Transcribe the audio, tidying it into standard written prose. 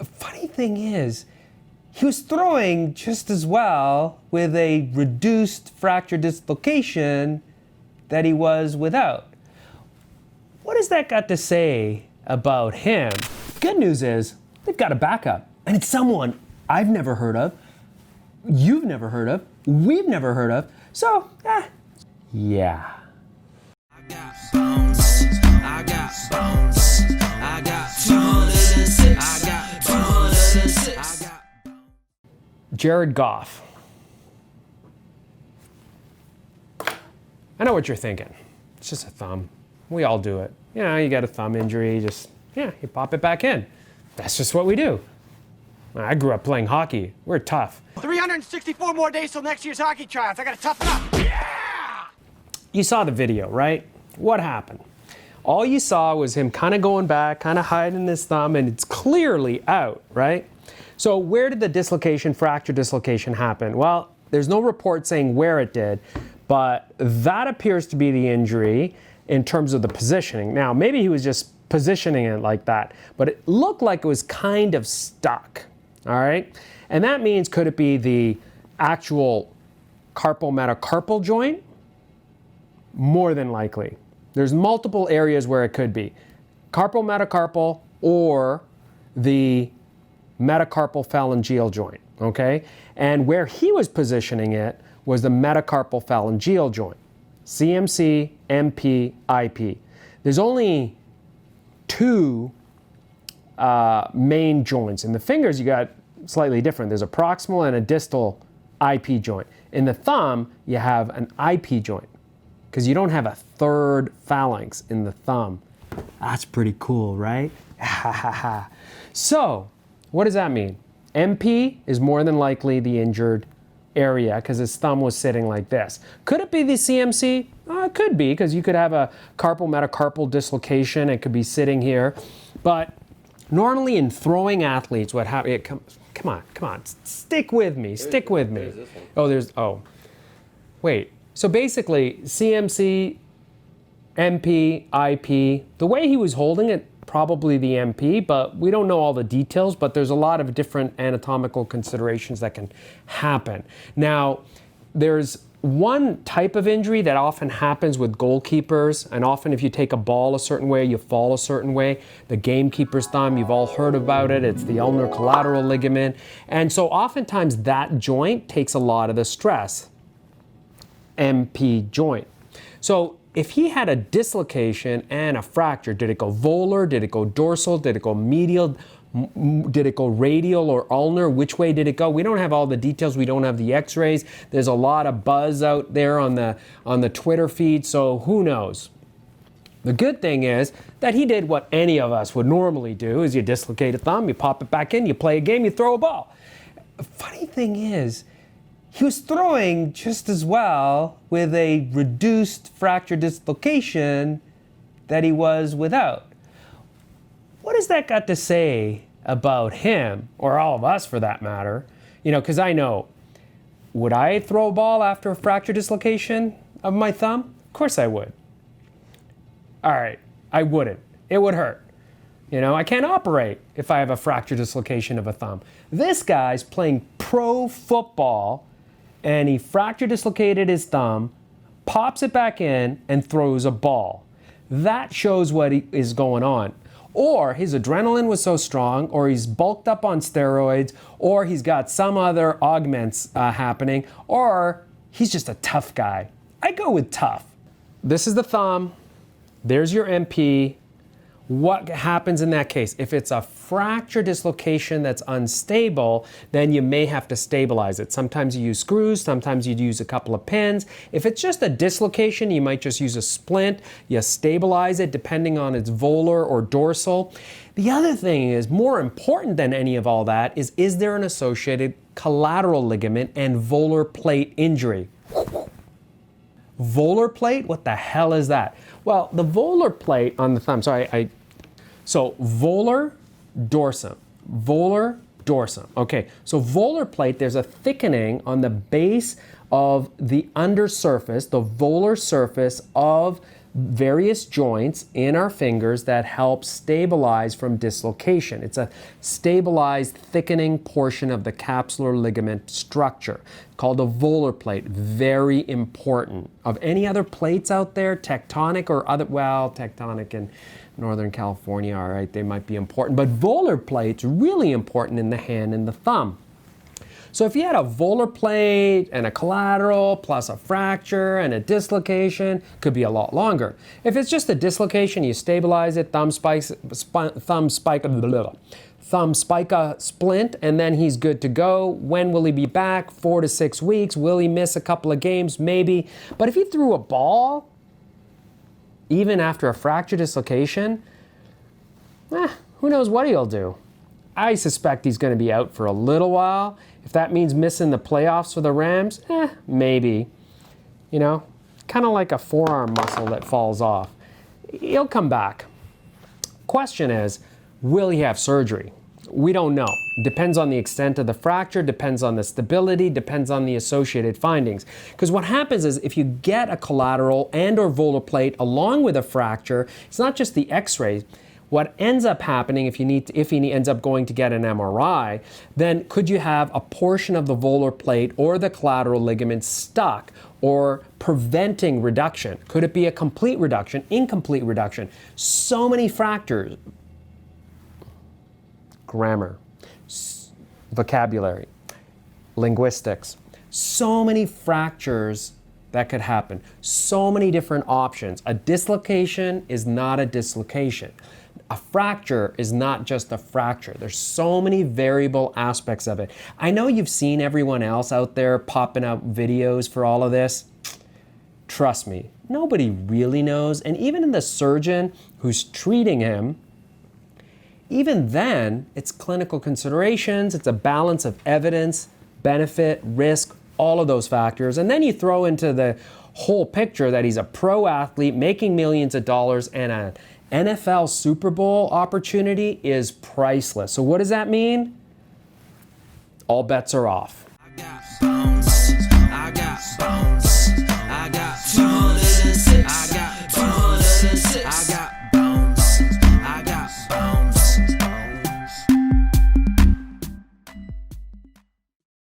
Funny thing is, he was throwing just as well with a reduced fracture dislocation that he was without. What has that got to say about him? Good news is, they've got a backup. And it's someone I've never heard of, you've never heard of, we've never heard of. So, yeah. I got bones, I got bones, I got 206, I got 206, I got Jared Goff. I know what you're thinking. It's just a thumb. We all do it. You know, you got a thumb injury, you pop it back in. That's just what we do. I grew up playing hockey. We're tough. 364 more days till next year's hockey tryouts. I gotta toughen up. Yeah! You saw the video, right? What happened? All you saw was him kind of going back, kind of hiding his thumb, and it's clearly out, right? So where did the dislocation, fracture dislocation happen? Well, there's no report saying where it did, but that appears to be the injury in terms of the positioning. Now, maybe he was just positioning it like that, but it looked like it was kind of stuck, all right? And that means, could it be the actual carpal metacarpal joint? More than likely. There's multiple areas where it could be. Carpal metacarpal or the metacarpal phalangeal joint, okay? And where he was positioning it was the metacarpal phalangeal joint. CMC, MP, IP. There's only two main joints. In the fingers, you got slightly different. There's a proximal and a distal IP joint. In the thumb, you have an IP joint because you don't have a third phalanx in the thumb. That's pretty cool, right? So, what does that mean? MP is more than likely the injured area because his thumb was sitting like this. Could it be the CMC? It could be, because you could have a carpal metacarpal dislocation. It could be sitting here. But normally in throwing athletes, what happens? Come on, stick with me, wait. So basically, CMC, MP, IP, the way he was holding it, probably the MP, but we don't know all the details, but there's a lot of different anatomical considerations that can happen. Now, there's one type of injury that often happens with goalkeepers, and often if you take a ball a certain way, you fall a certain way. The gamekeeper's thumb, you've all heard about it. It's the ulnar collateral ligament. And so oftentimes that joint takes a lot of the stress. MP joint. So if he had a dislocation and a fracture, did it go volar, did it go dorsal, did it go medial, did it go radial or ulnar? Which way did it go? We don't have all the details. We don't have the x-rays. There's a lot of buzz out there on the Twitter feed, so who knows? The good thing is that he did what any of us would normally do, is you dislocate a thumb, you pop it back in, you play a game, you throw a ball. Funny thing is, he was throwing just as well with a reduced fracture dislocation that he was without. What has that got to say about him, or all of us for that matter? You know, because I know, would I throw a ball after a fracture dislocation of my thumb? Of course I would. All right, I wouldn't. It would hurt. You know, I can't operate if I have a fracture dislocation of a thumb. This guy's playing pro football, and he fracture dislocated his thumb, pops it back in, and throws a ball. That shows what is going on. Or his adrenaline was so strong, or he's bulked up on steroids, or he's got some other augments happening, or he's just a tough guy. I go with tough. This is the thumb. There's your MP. What happens in that case? If it's a fracture dislocation that's unstable, then you may have to stabilize it. Sometimes you use screws, sometimes you'd use a couple of pins. If it's just a dislocation, you might just use a splint. You stabilize it depending on its volar or dorsal. The other thing is, more important than any of all that, is there an associated collateral ligament and volar plate injury? Volar plate? What the hell is that? Well, the volar plate on the thumb, so volar dorsum, volar dorsum. Okay, so volar plate, there's a thickening on the base of the undersurface, the volar surface of various joints in our fingers that help stabilize from dislocation. It's a stabilized, thickening portion of the capsular ligament structure called a volar plate. Very important. Of any other plates out there, tectonic or other, well, tectonic in Northern California, all right, they might be important, but volar plates really important in the hand and the thumb. So if you had a volar plate and a collateral plus a fracture and a dislocation, could be a lot longer. If it's just a dislocation, you stabilize it, thumb spike a splint, and then he's good to go. When will he be back? 4 to 6 weeks. Will he miss a couple of games? Maybe. But if he threw a ball, even after a fracture dislocation, who knows what he'll do. I suspect he's going to be out for a little while. If that means missing the playoffs for the Rams, maybe. You know, kind of like a forearm muscle that falls off. He'll come back. Question is, will he have surgery? We don't know. Depends on the extent of the fracture, depends on the stability, depends on the associated findings. Because what happens is if you get a collateral and or volar plate along with a fracture, it's not just the x-ray. What ends up happening if he ends up going to get an MRI, then could you have a portion of the volar plate or the collateral ligament stuck or preventing reduction? Could it be a complete reduction, incomplete reduction? So many fractures. Grammar, vocabulary, linguistics. So many fractures that could happen. So many different options. A dislocation is not a dislocation. A fracture is not just a fracture. There's so many variable aspects of it. I know you've seen everyone else out there popping out videos for all of this. Trust me, nobody really knows. And even the surgeon who's treating him, even then, it's clinical considerations, it's a balance of evidence, benefit, risk, all of those factors. And then you throw into the whole picture that he's a pro athlete making millions of dollars and an NFL Super Bowl opportunity is priceless. So what does that mean? All bets are off. I got bones. I got bones. I got 206.